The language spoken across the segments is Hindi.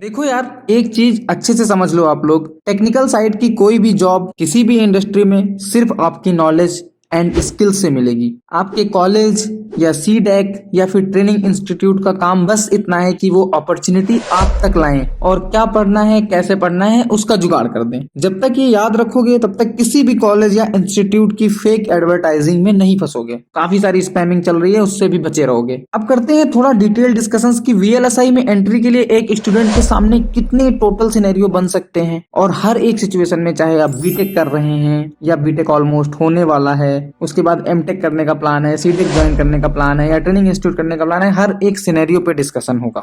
देखो यार, एक चीज अच्छे से समझ लो। आप लोग टेक्निकल साइड की कोई भी जॉब किसी भी इंडस्ट्री में सिर्फ आपकी नॉलेज एंड स्किल से मिलेगी। आपके कॉलेज या सीडेक या फिर ट्रेनिंग इंस्टीट्यूट का काम बस इतना है कि वो अपॉर्चुनिटी आप तक लाएं और क्या पढ़ना है कैसे पढ़ना है उसका जुगाड़ कर दें। जब तक ये याद रखोगे तब तक किसी भी कॉलेज या इंस्टीट्यूट की फेक एडवर्टाइजिंग में नहीं फंसोगे। काफी सारी स्पैमिंग चल रही है, उससे भी बचे रहोगे। अब करते हैं थोड़ा डिटेल डिस्कशंस की वीएलएसआई में एंट्री के लिए एक स्टूडेंट के सामने कितने टोटल सिनेरियो बन सकते हैं और हर एक सिचुएशन में, चाहे आप बीटेक कर रहे हैं या बीटेक ऑलमोस्ट होने वाला है, उसके बाद एमटेक करने का प्लान है, सीटेक ज्वाइन करने का प्लान है या ट्रेनिंग इंस्टीट्यूट करने का प्लान है, हर एक सिनेरियो पे डिस्कशन होगा।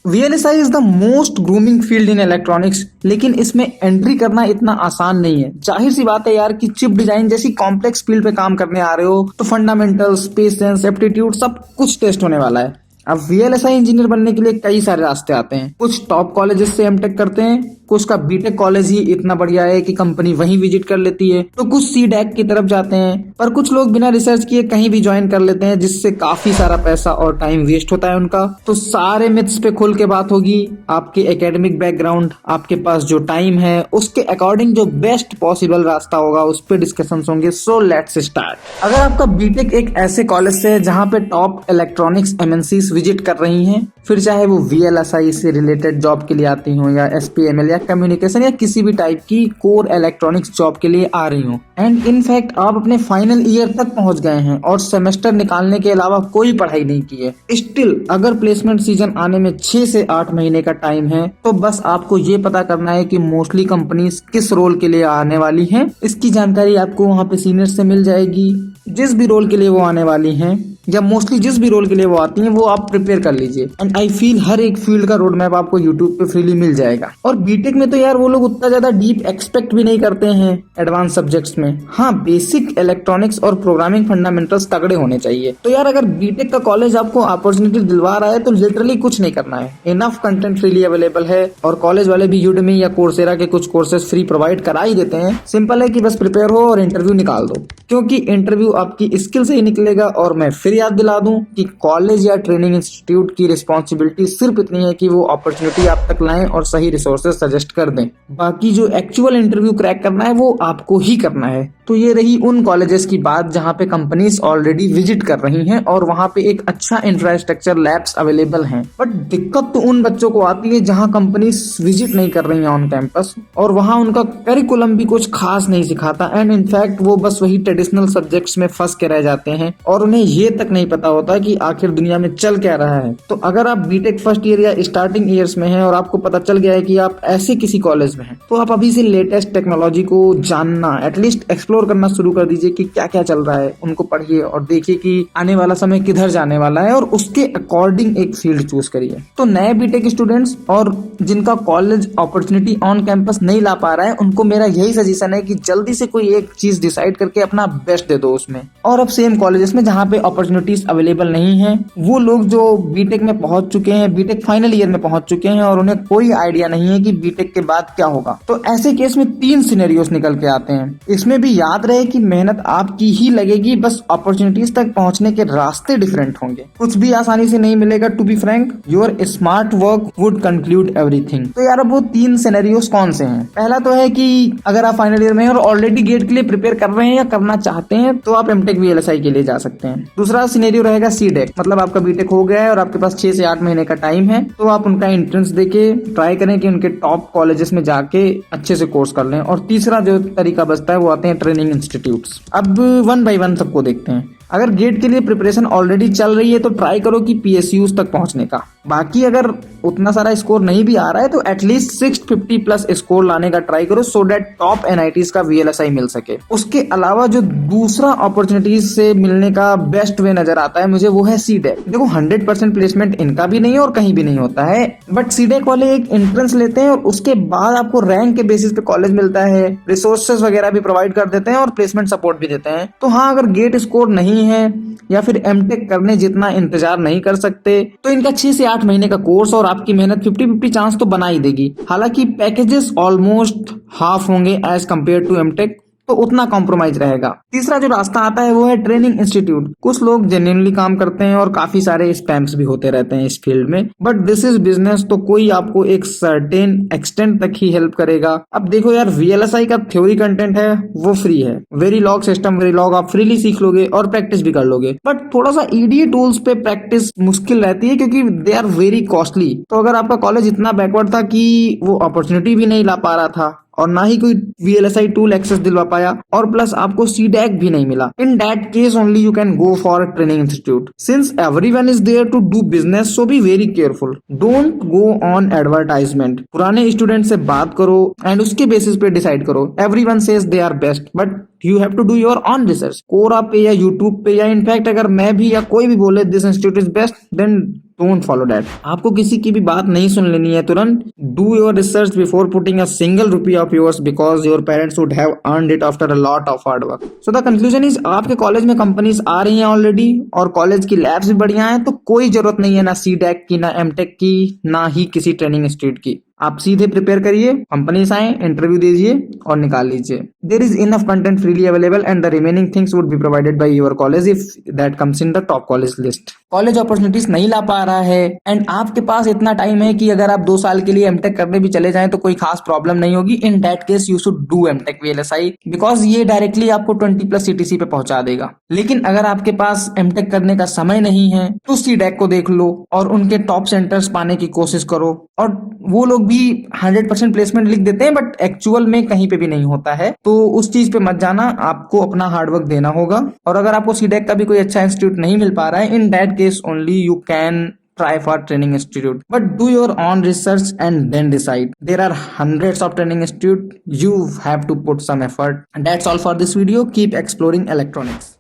VLSI is the most grooming field in electronics, लेकिन इसमें एंट्री करना इतना आसान नहीं है। जाहिर सी बात है यार कि चिप डिजाइन जैसी कॉम्प्लेक्स फील्ड पे काम करने आ रहे हो तो फंडामेंटल्स, पेशेंस, एप्टीट्यूड सब कुछ टेस्ट होने वाला है। अब VLSI इंजीनियर बनने के लिए कई सारे रास्ते आते हैं। कुछ टॉप कॉलेजेस से एमटेक करते हैं, कुछ का बीटेक कॉलेज ही इतना बढ़िया है कि कंपनी वहीं विजिट कर लेती है, तो कुछ सीडेक की तरफ जाते हैं, पर कुछ लोग बिना रिसर्च किए कहीं भी ज्वाइन कर लेते हैं, जिससे काफी सारा पैसा और टाइम वेस्ट होता है उनका। तो सारे मिथ्स पे खुल के बात होगी। आपके एकेडमिक बैकग्राउंड, आपके पास जो टाइम है उसके अकॉर्डिंग जो बेस्ट पॉसिबल रास्ता होगा उस पर डिस्कशन होंगे। So let's start. अगर आपका बीटेक एक ऐसे कॉलेज से है जहाँ पे टॉप इलेक्ट्रॉनिक्स एमएनसीज विजिट कर रही हैं, फिर चाहे वो VLSI से रिलेटेड जॉब के लिए आती हो या SPML या कम्युनिकेशन या किसी भी टाइप की कोर इलेक्ट्रॉनिक्स जॉब के लिए आ रही हो, एंड इनफैक्ट आप अपने फाइनल ईयर तक पहुंच गए हैं और सेमेस्टर निकालने के अलावा कोई पढ़ाई नहीं की है, स्टिल अगर प्लेसमेंट सीजन आने में 6 से 8 महीने का टाइम है, तो बस आपको ये पता करना है कि मोस्टली कंपनीज किस रोल के लिए आने वाली हैं। इसकी जानकारी आपको वहाँ पे सीनियर से मिल जाएगी। जिस भी रोल के लिए वो आने वाली हैं या मोस्टली जिस भी रोल के लिए वो आती हैं वो आप प्रिपेयर कर लीजिए। एंड आई फील हर एक फील्ड का रोड मैप आपको यूट्यूब पे फ्रीली मिल जाएगा। और बीटेक में तो यार वो लोग उतना ज्यादा डीप एक्सपेक्ट भी नहीं करते हैं एडवांस सब्जेक्ट्स में। हाँ, बेसिक इलेक्ट्रॉनिक्स और प्रोग्रामिंग फंडामेंटल्स तगड़े होने चाहिए। तो यार अगर बीटेक का कॉलेज आपको अपॉर्चुनिटी दिलवा रहा है तो लिटरली कुछ नहीं करना है। इनफ कंटेंट फ्रीली अवेलेबल है और कॉलेज वाले भी यूडेमी या कोर्सेरा के कुछ कोर्सेज फ्री प्रोवाइड करा ही देते हैं। सिंपल है कि बस प्रिपेयर हो और इंटरव्यू निकाल दो, क्योंकि इंटरव्यू आपकी स्किल से ही निकलेगा। और मैं फिर याद दिला दूं कि कॉलेज या ट्रेनिंग इंस्टीट्यूट की रिस्पॉन्सिबिलिटी सिर्फ इतनी है कि वो अपॉर्चुनिटी आप तक लाएं और सही रिसोर्सेज सजेस्ट कर दें। बाकी जो एक्चुअल इंटरव्यू क्रैक करना है वो आपको ही करना है। तो ये रही उन कॉलेजेस की बात जहाँ पे कंपनीज ऑलरेडी विजिट कर रही हैं और वहाँ पे एक अच्छा इंफ्रास्ट्रक्चर लैब्स अवेलेबल हैं। बट दिक्कत तो उन बच्चों को आती है जहाँ कंपनीज विजिट नहीं कर रही हैं ऑन कैंपस, और वहाँ उनका करिकुलम भी कुछ खास नहीं सिखाता, एंड इनफैक्ट वो बस वही ट्रेडिशनल सब्जेक्ट्स में फंस के रह जाते हैं और उन्हें ये तक नहीं पता होता कि आखिर दुनिया में चल क्या रहा है। तो अगर आप बीटेक फर्स्ट ईयर या स्टार्टिंग ईयर्स में हैं और आपको पता चल गया है कि आप ऐसे किसी कॉलेज में हैं, तो आप अभी से लेटेस्ट टेक्नोलॉजी को जानना, एटलीस्ट एक्सप्लोर करना शुरू कर दीजिए कि क्या क्या चल रहा है। उनको पढ़िए और देखिए कि आने वाला समय किधर जाने वाला है और उसके अकॉर्डिंग एक फील्ड चूज करिए। तो नए बीटेक स्टूडेंट्स और जिनका कॉलेज अपॉर्चुनिटी ऑन कैंपस नहीं ला पा रहा है, उनको मेरा यही सजेशन है कि जल्दी से कोई एक चीज डिसाइड करके अपना बेस्ट दे दो उसमें। और अब सेम कॉलेजेस में जहाँ पे अपॉर्चुनिटीज अवेलेबल नहीं है, वो लोग जो बीटेक में पहुंच चुके हैं, बीटेक फाइनल ईयर में पहुंच चुके हैं और उन्हें कोई आइडिया नहीं है कि बीटेक के बाद क्या होगा, तो ऐसे केस में 3 सिनेरियोस निकल के आते हैं। इसमें भी याद रहे कि मेहनत आपकी ही लगेगी, बस अपॉर्चुनिटीज तक पहुंचने के रास्ते डिफरेंट होंगे। कुछ भी आसानी से नहीं मिलेगा। To be frank, your smart work would conclude everything. तो यार अब वो 3 सिनेरियोस कौन से हैं? पहला तो है कि अगर आप फाइनल ईयर में हैं और ऑलरेडी गेट के लिए प्रिपेयर कर रहे हैं या करना चाहते हैं, तो आप एमटेक VLSI के लिए जा सकते हैं। दूसरा सिनेरियो रहेगा सीडेक, मतलब आपका बीटेक हो गया है और आपके पास 6 से 8 महीने का टाइम है, तो आप उनका एंट्रेंस देके ट्राई करें कि उनके टॉप कॉलेजेस में जाके अच्छे से कोर्स कर लें। और तीसरा जो तरीका बचता है वो आते हैं ट्रेनिंग इंस्टीट्यूट्स। अब 1 बाय 1 सबको देखते हैं। अगर गेट के लिए प्रिपरेशन ऑलरेडी चल रही है तो ट्राई करो कि PSUs तक पहुंचने का। बाकी अगर उतना सारा स्कोर नहीं भी आ रहा है तो एटलीस्ट 650 प्लस स्कोर लाने का ट्राई करो, सो दैट टॉप NITs का VLSI मिल सके। उसके अलावा जो दूसरा अपॉर्चुनिटीज से मिलने का बेस्ट वे नजर आता है मुझे, वो है सीडेक। देखो 100% प्लेसमेंट इनका भी नहीं है और कहीं भी नहीं होता है, बट सीडेक वाले एक एंट्रेंस लेते हैं और उसके बाद आपको रैंक के बेसिस पे कॉलेज मिलता है, रिसोर्सेज वगैरह भी प्रोवाइड कर देते हैं और प्लेसमेंट सपोर्ट भी देते हैं। तो हाँ, अगर गेट स्कोर नहीं है या फिर एमटेक करने जितना इंतजार नहीं कर सकते, तो इनका 6 से 8 महीने का कोर्स और आपकी मेहनत 50-50 चांस तो बना ही देगी। हालांकि पैकेजेस ऑलमोस्ट हाफ होंगे एज कम्पेयर टू एमटेक, तो उतना कॉम्प्रोमाइज रहेगा। तीसरा जो रास्ता आता है वो है ट्रेनिंग इंस्टीट्यूट। कुछ लोग जेन्युइनली काम करते हैं और काफी सारे स्पैम्स भी होते रहते हैं इस फील्ड में, बट दिस इज बिजनेस, तो कोई आपको एक सर्टेन एक्सटेंट तक ही हेल्प करेगा। अब देखो यार, VLSI का थ्योरी कंटेंट है वो फ्री है, वेरीलॉग सिस्टम वेरीलॉग आप फ्रीली सीख लोगे और प्रैक्टिस भी कर लोगे, बट थोड़ा सा EDA टूल्स पे प्रैक्टिस मुश्किल रहती है क्योंकि दे आर वेरी कॉस्टली। तो अगर आपका कॉलेज इतना बैकवर्ड था कि वो अपॉर्चुनिटी भी नहीं ला पा रहा था और ना ही कोई VLSI टूल एक्सेस दिलवा पाया और प्लस आपको CDAC भी नहीं मिला, in that case only you can go for training institute. Since everyone is there to do business, so be very careful, don't go on advertisement. पुराने स्टूडेंट से बात करो एंड उसके बेसिस पे डिसाइड करो। Everyone says they are best, but you have to do your own research. Quora पे या यूट्यूब पे या इनफैक्ट अगर मैं भी या कोई भी बोले this institute is best, then don't follow that. आपको किसी की भी बात नहीं सुन लेनी है तुरंत। Do your research before putting a single rupee of yours because your parents would have earned it after a lot of hard work. So the conclusion is, आपके कॉलेज में कंपनीज आ रही हैं ऑलरेडी और कॉलेज की लैब्स भी बढ़िया हैं, तो कोई जरूरत नहीं है ना CDAC की, ना MTech की, ना ही किसी ट्रेनिंग इंस्टीट्यूट की। आप सीधे प्रिपेयर करिए, कंपनीज आए, इंटरव्यू दीजिए और निकाल लीजिए। There is enough content freely available and the remaining things would be provided by your college if that comes in the top college list. College opportunities नहीं ला पा रहा है एंड आपके पास इतना टाइम है कि अगर आप 2 साल के लिए MTech करने भी चले जाएं तो कोई खास प्रॉब्लम नहीं होगी। इन that case you should do MTech VLSI because ये डायरेक्टली आपको 20+ CTC पे पहुंचा देगा। लेकिन अगर आपके पास MTech करने का समय नहीं है तो CDAC को देख लो और उनके टॉप सेंटर्स पाने की कोशिश करो। और वो लोग भी 100% प्लेसमेंट लिख देते हैं बट एक्चुअल में कहीं पे भी नहीं होता है, तो उस चीज पे मत जाना, आपको अपना हार्डवर्क देना होगा। और अगर आपको CDAC का भी कोई अच्छा इंस्टीट्यूट नहीं मिल पा रहा है, इन that case only you can try for training institute, but do your own research and then decide. There are hundreds of training institute, you have to put some effort. And that's all for this video. Keep exploring electronics.